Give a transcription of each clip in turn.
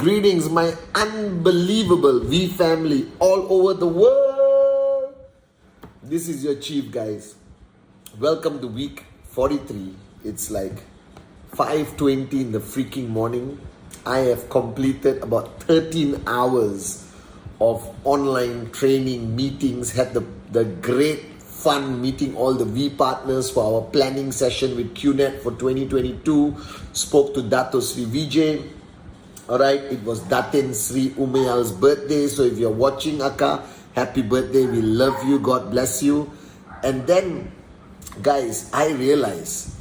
Greetings, my unbelievable V family all over the world. This is your chief, guys. Welcome to week 43. It's like 5:20 in the freaking morning. I have completed about 13 hours of online training meetings, had the great fun meeting all the V partners for our planning session with QNet for 2022. Spoke to Dato Sri Vijay. Alright, it was Datin Sri Umayal's birthday. So if you're watching, Akka, happy birthday. We love you. God bless you. And then, guys, I realized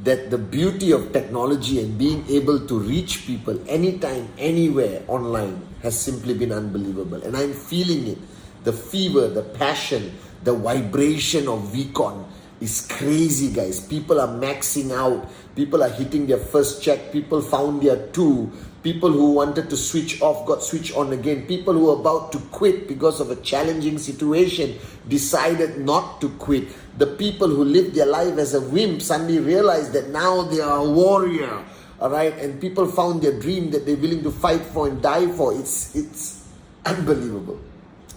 that the beauty of technology and being able to reach people anytime, anywhere online has simply been unbelievable. And I'm feeling it. The fever, the passion, the vibration of VCon is crazy, guys. People are maxing out. People are hitting their first check. People found their two. People who wanted to switch off got switched on again. People who were about to quit because of a challenging situation decided not to quit. The people who lived their life as a wimp suddenly realized that now they are a warrior. Alright, and people found their dream that they're willing to fight for and die for. It's unbelievable.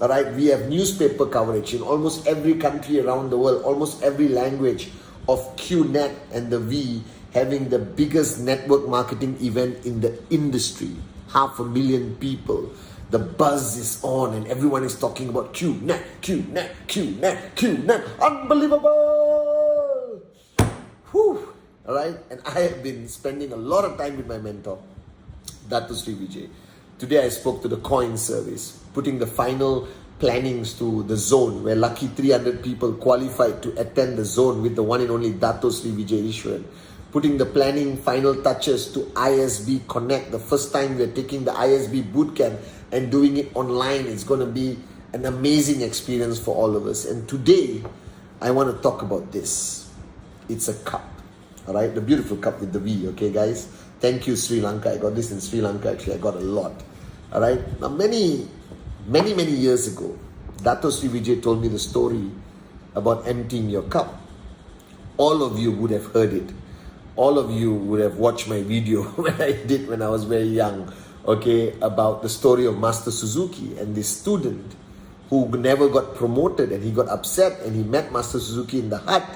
Alright, we have newspaper coverage in almost every country around the world, almost every language of QNet and the V having the biggest network marketing event in the industry. 500,000 people. The buzz is on and everyone is talking about QNet. Unbelievable! Whew. Alright, and I have been spending a lot of time with my mentor, Dato Sri Vijay. Today I spoke to the coin service, putting the final plannings to the zone where lucky 300 people qualified to attend the zone with the one and only Dato Sri Vijay Ishwaran. Putting the planning final touches to ISB Connect. The first time we're taking the ISB bootcamp and doing it online. It's going to be an amazing experience for all of us. And today, I want to talk about this. It's a cup. All right, the beautiful cup with the V. Okay, guys. Thank you, Sri Lanka. I got this in Sri Lanka. Actually, I got a lot. All right. Now, many years ago, Dato Sri Vijay told me the story about emptying your cup. All of you would have heard it. All of you would have watched my video when I was very young, okay, about the story of Master Suzuki and this student who never got promoted, and he got upset and he met Master Suzuki in the hut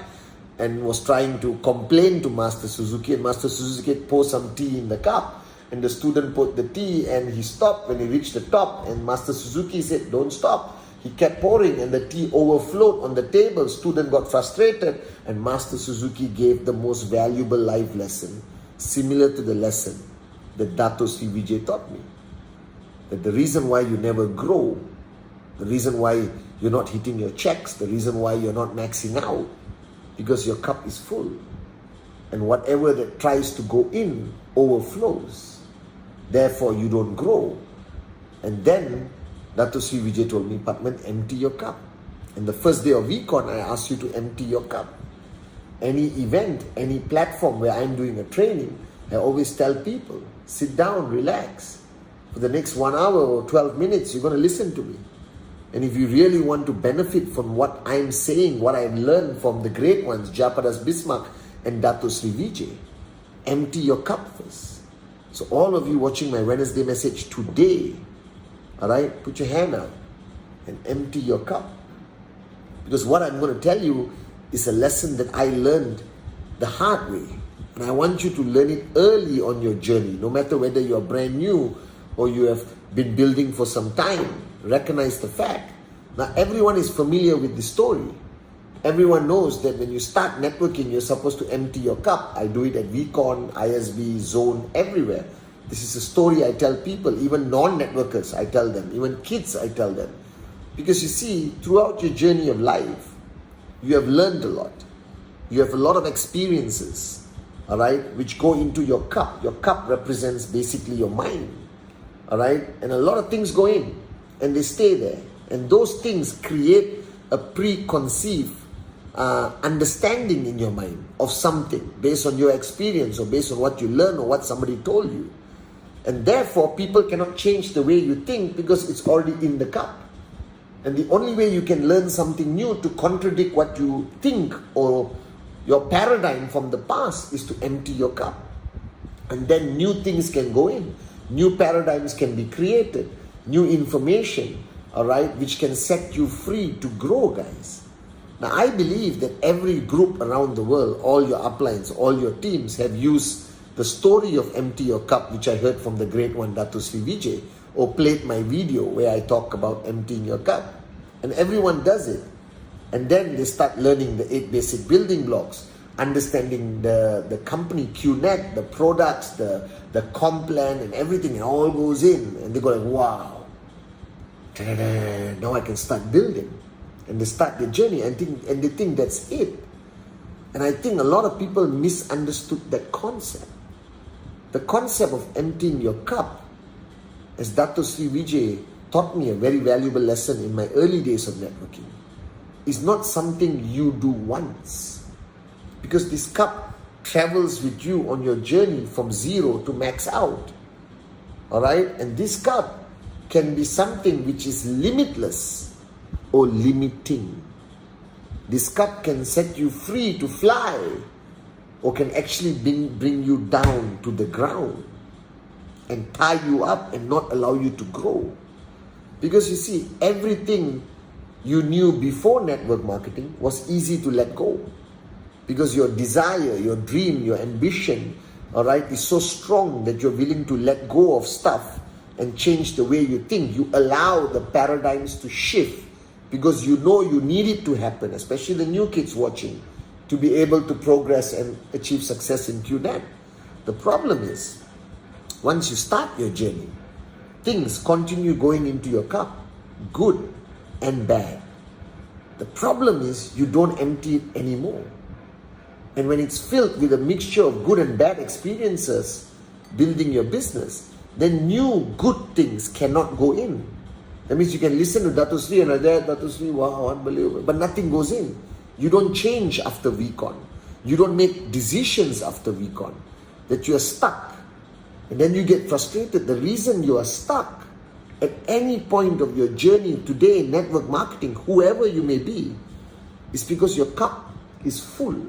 and was trying to complain to Master Suzuki, and Master Suzuki poured some tea in the cup and the student put the tea and he stopped when he reached the top, and Master Suzuki said, "Don't stop." He kept pouring and the tea overflowed on the table. Student got frustrated and Master Suzuki gave the most valuable life lesson, similar to the lesson that Dato Sri Vijay taught me. That the reason why you never grow, the reason why you're not hitting your checks, the reason why you're not maxing out, because your cup is full. And whatever that tries to go in overflows. Therefore, you don't grow. And then Dato Sri Vijay told me, Patman, empty your cup. And the first day of VCon, I asked you to empty your cup. Any event, any platform where I'm doing a training, I always tell people, sit down, relax. For the next 1 hour or 12 minutes, you're going to listen to me. And if you really want to benefit from what I'm saying, what I've learned from the great ones, Japadas Bismarck and Dato Sri Vijay, empty your cup first. So all of you watching my Wednesday message today, alright, put your hand out and empty your cup. Because what I'm going to tell you is a lesson that I learned the hard way. And I want you to learn it early on your journey, no matter whether you're brand new or you have been building for some time. Recognize the fact. Now, everyone is familiar with the story. Everyone knows that when you start networking, you're supposed to empty your cup. I do it at VCon, ISB, Zone, everywhere. This is a story I tell people, even non-networkers, I tell them, even kids, I tell them. Because you see, throughout your journey of life, You have learned a lot. You have a lot of experiences, all right, which go into your cup. Your cup represents basically your mind, all right, and a lot of things go in and they stay there. And those things create a preconceived understanding in your mind of something based on your experience or based on what you learn or what somebody told you. And therefore, people cannot change the way you think because it's already in the cup. And the only way you can learn something new to contradict what you think or your paradigm from the past is to empty your cup. And then new things can go in. New paradigms can be created. New information, all right, which can set you free to grow, guys. Now, I believe that every group around the world, all your uplines, all your teams have used the story of empty your cup, which I heard from the great one, Dato Sri Vijay, or played my video where I talk about emptying your cup. And everyone does it. And then they start learning the 8 basic building blocks, understanding the company, QNet, the products, the comp plan and everything, and all goes in. And they go like, wow, now I can start building. And they start the journey and they think that's it. And I think a lot of people misunderstood that concept. The concept of emptying your cup, as Dato Sri Vijay taught me a very valuable lesson in my early days of networking, is not something you do once. Because this cup travels with you on your journey from zero to max out. Alright? And this cup can be something which is limitless or limiting. This cup can set you free to fly or can actually bring you down to the ground and tie you up and not allow you to grow. Because you see, everything you knew before network marketing was easy to let go. Because your desire, your dream, your ambition, all right, is so strong that you're willing to let go of stuff and change the way you think. You allow the paradigms to shift because you know you need it to happen, especially the new kids watching, to be able to progress and achieve success in QNet. The problem is, once you start your journey, things continue going into your cup, good and bad. The problem is you don't empty it anymore. And when it's filled with a mixture of good and bad experiences, building your business, then new good things cannot go in. That means you can listen to Dato Sri and Dato Sri, wow, unbelievable. But nothing goes in. You don't change after VCon. You don't make decisions after VCon. That you are stuck. And then you get frustrated. The reason you are stuck at any point of your journey today in network marketing, whoever you may be, is because your cup is full.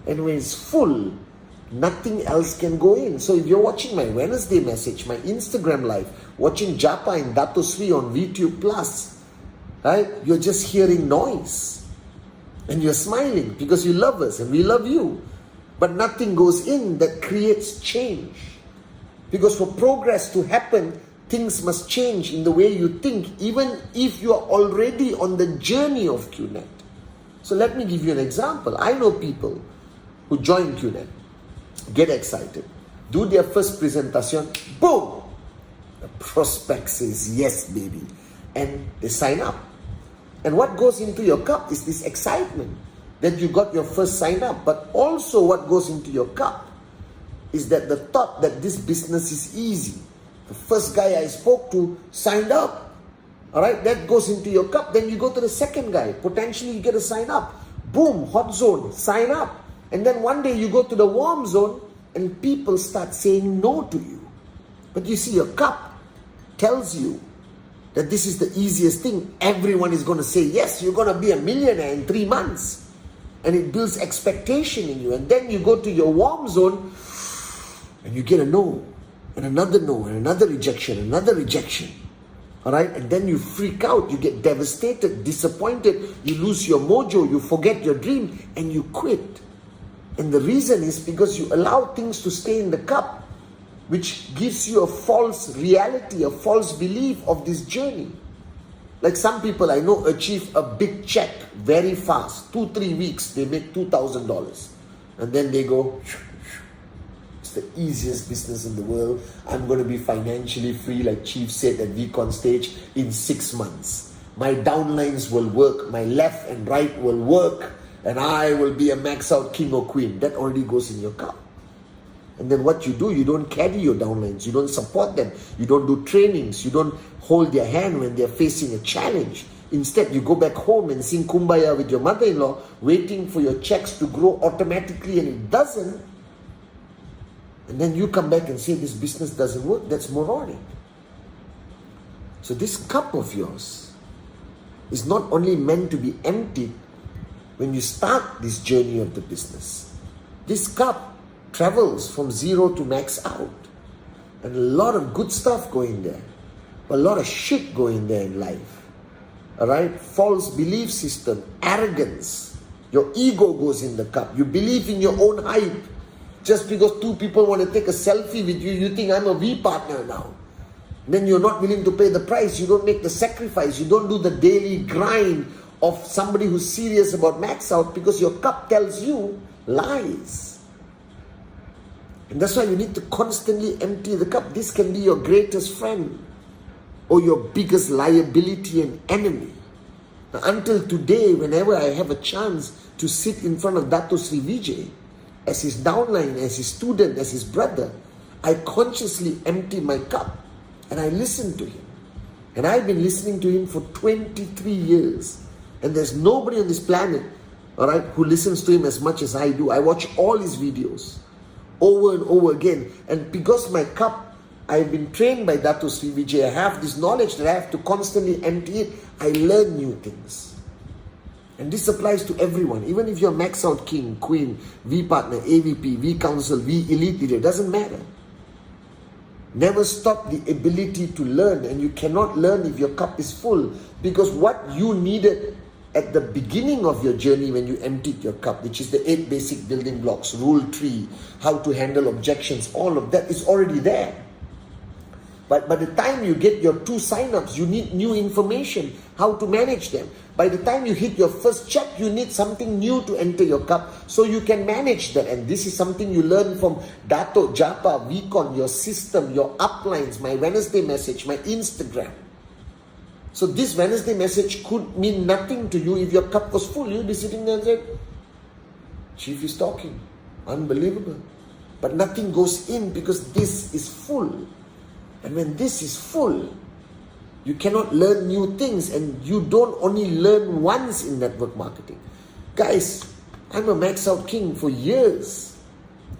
And when it's full, nothing else can go in. So if you're watching my Wednesday message, my Instagram live, watching Japa and Dato Sri on VTube Plus, right? You're just hearing noise. And you're smiling because you love us and we love you. But nothing goes in that creates change. Because for progress to happen, things must change in the way you think, even if you are already on the journey of QNet. So let me give you an example. I know people who join QNet, get excited, do their first presentation, boom! The prospect says, yes, baby. And they sign up. And what goes into your cup is this excitement that you got your first sign up. But also what goes into your cup is that the thought that this business is easy. The first guy I spoke to signed up. All right, that goes into your cup. Then you go to the second guy. Potentially you get a sign up. Boom, hot zone, sign up. And then one day you go to the warm zone and people start saying no to you. But you see, your cup tells you that this is the easiest thing. Everyone is going to say, yes, you're going to be a millionaire in 3 months. And it builds expectation in you. And then you go to your warm zone and you get a no, and another no, and another rejection, another rejection. All right? And then you freak out. You get devastated, disappointed. You lose your mojo. You forget your dream and you quit. And the reason is because you allow things to stay in the cup, which gives you a false reality, a false belief of this journey. Like some people I know achieve a big check very fast. 2-3 weeks, they make $2,000. And then they go, it's the easiest business in the world. I'm going to be financially free, like Chief said at VCon stage, in 6 months. my downlines will work, my left and right will work, and I will be a max out king or queen. That already goes in your cup. And then what you do, you don't carry your downlines, you don't support them, you don't do trainings, you don't hold their hand when they're facing a challenge. Instead, you go back home and sing Kumbaya with your mother-in-law, waiting for your checks to grow automatically, and it doesn't. And then you come back and say this business doesn't work. That's moronic. So this cup of yours is not only meant to be emptied when you start this journey of the business. This cup travels from zero to max out. And a lot of good stuff going there. But a lot of shit going there in life. Alright? False belief system, arrogance. Your ego goes in the cup. You believe in your own hype. Just because two people want to take a selfie with you, you think I'm a V partner now. Then you're not willing to pay the price. You don't make the sacrifice. You don't do the daily grind of somebody who's serious about max out, because your cup tells you lies. And that's why you need to constantly empty the cup. This can be your greatest friend or your biggest liability and enemy. Now, until today, whenever I have a chance to sit in front of Dato Sri Vijay, as his downline, as his student, as his brother, I consciously empty my cup and I listen to him. And I've been listening to him for 23 years. And there's nobody on this planet, all right, who listens to him as much as I do. I watch all his videos over and over again. And because my cup, I've been trained by Dato Sri Vijay, I have this knowledge that I have to constantly empty it. I learn new things. And this applies to everyone. Even if you're max out king, queen, V partner, AVP, V council, V elite leader, doesn't matter. Never stop the ability to learn, and you cannot learn if your cup is full, because what you needed at the beginning of your journey when you emptied your cup, which is the 8 basic building blocks, rule 3, how to handle objections, all of that is already there. But by the time you get your 2 sign-ups, you need new information, how to manage them. By the time you hit your first check, you need something new to enter your cup so you can manage that. And this is something you learn from Dato, Japa, Vicon, your system, your uplines, my Wednesday message, my Instagram. So this Wednesday message could mean nothing to you if your cup was full. You'd be sitting there and say, Chief is talking. Unbelievable. But nothing goes in because this is full. And when this is full, you cannot learn new things, and you don't only learn once in network marketing. Guys, I'm a max out king for years,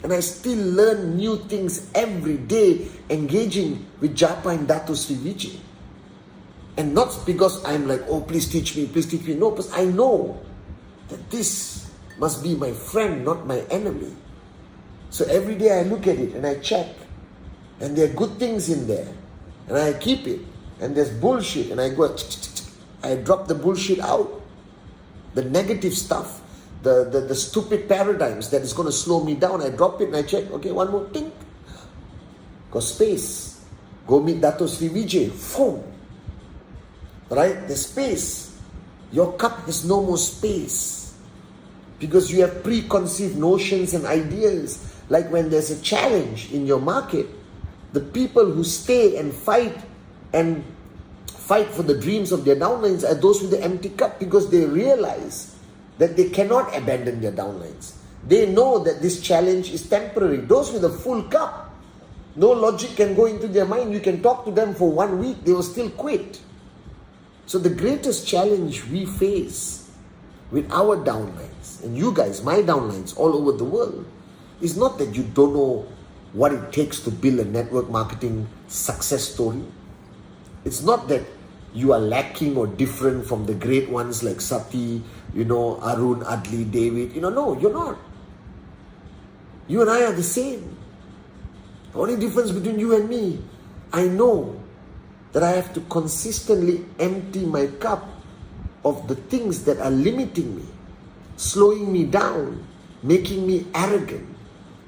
and I still learn new things every day engaging with Japa and Dato Sri Vijay. And not because I'm like, oh, please teach me. No, because I know that this must be my friend, not my enemy. So every day I look at it and I check. And there are good things in there. And I keep it. And there's bullshit. And I go, I drop the bullshit out. The negative stuff. The stupid paradigms that is going to slow me down. I drop it and I check. Okay, one more thing. Got space. Go meet Dato Sri Vijay. Boom. Right? There's space. Your cup has no more space. Because you have preconceived notions and ideas. Like when there's a challenge in your market, the people who stay and fight for the dreams of their downlines are those with the empty cup, because they realize that they cannot abandon their downlines. They know that this challenge is temporary. Those with a full cup, no logic can go into their mind. You can talk to them for 1 week, they will still quit. So the greatest challenge we face with our downlines, and you guys, my downlines all over the world, is not that you don't know what it takes to build a network marketing success story. It's not that you are lacking or different from the great ones like Sati, Arun, Adli, David. No, you're not. You and I are the same. The only difference between you and me, I know that I have to consistently empty my cup of the things that are limiting me, slowing me down, making me arrogant,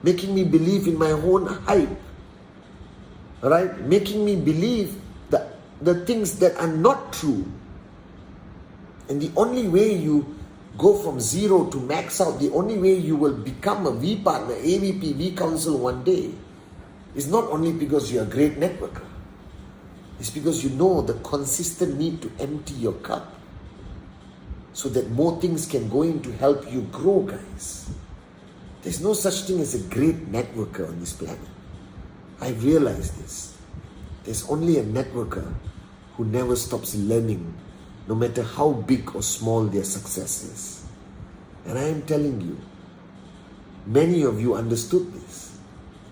making me believe in my own hype, right? Making me believe the things that are not true. And the only way you go from zero to max out, the only way you will become a V partner, AVP, V council one day, is not only because you're a great networker. It's because you know the consistent need to empty your cup so that more things can go in to help you grow, guys. There's no such thing as a great networker on this planet. I realized this. There's only a networker who never stops learning, no matter how big or small their success is. And I am telling you, many of you understood this,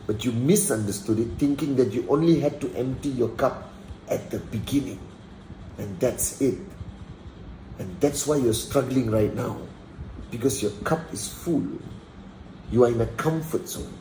but you misunderstood it, thinking that you only had to empty your cup at the beginning. And that's it. And that's why you're struggling right now, because your cup is full. You are in a comfort zone.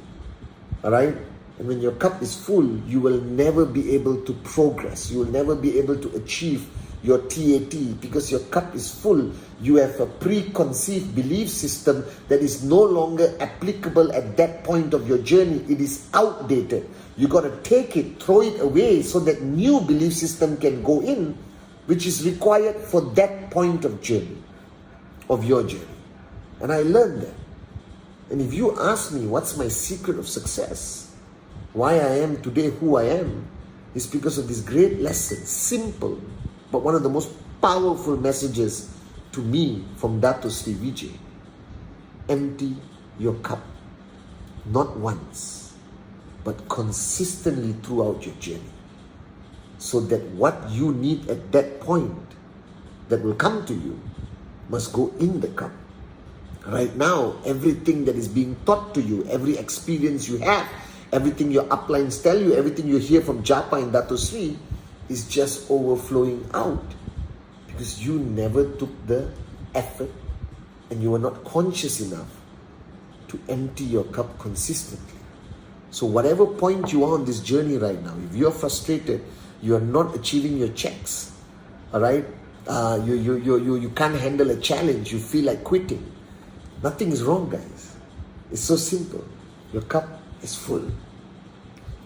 Alright? And when your cup is full, you will never be able to progress. You will never be able to achieve your TAT because your cup is full. You have a preconceived belief system that is no longer applicable at that point of your journey. It is outdated. You got to take it, throw it away so that new belief system can go in, which is required for that point of journey, of your journey. And I learned that. And if you ask me what's my secret of success, why I am today who I am, is because of this great lesson, simple, but one of the most powerful messages to me from Dato Sri Vijay. Empty your cup, not once, but consistently throughout your journey, so that what you need at that point that will come to you must go in the cup. Right now, everything that is being taught to you, every experience you have, everything your uplines tell you, everything you hear from Japa and Dato Sri is just overflowing out because you never took the effort and you were not conscious enough to empty your cup consistently. So whatever point you are on this journey right now, if you're frustrated, you are not achieving your checks, all right? You can't handle a challenge, you feel like quitting. Nothing is wrong, guys. It's so simple. Your cup is full.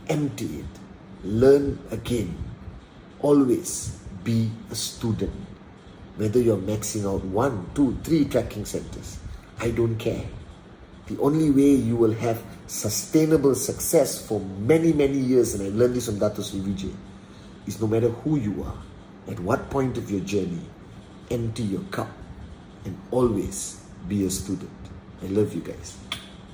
Empty it. Learn again. Always be a student. Whether you're maxing out 1, 2, 3 tracking centers, I don't care. The only way you will have sustainable success for many, many years, and I learned this from Dato Sri Vijay, is no matter who you are, at what point of your journey, empty your cup and always be a student. I love you guys.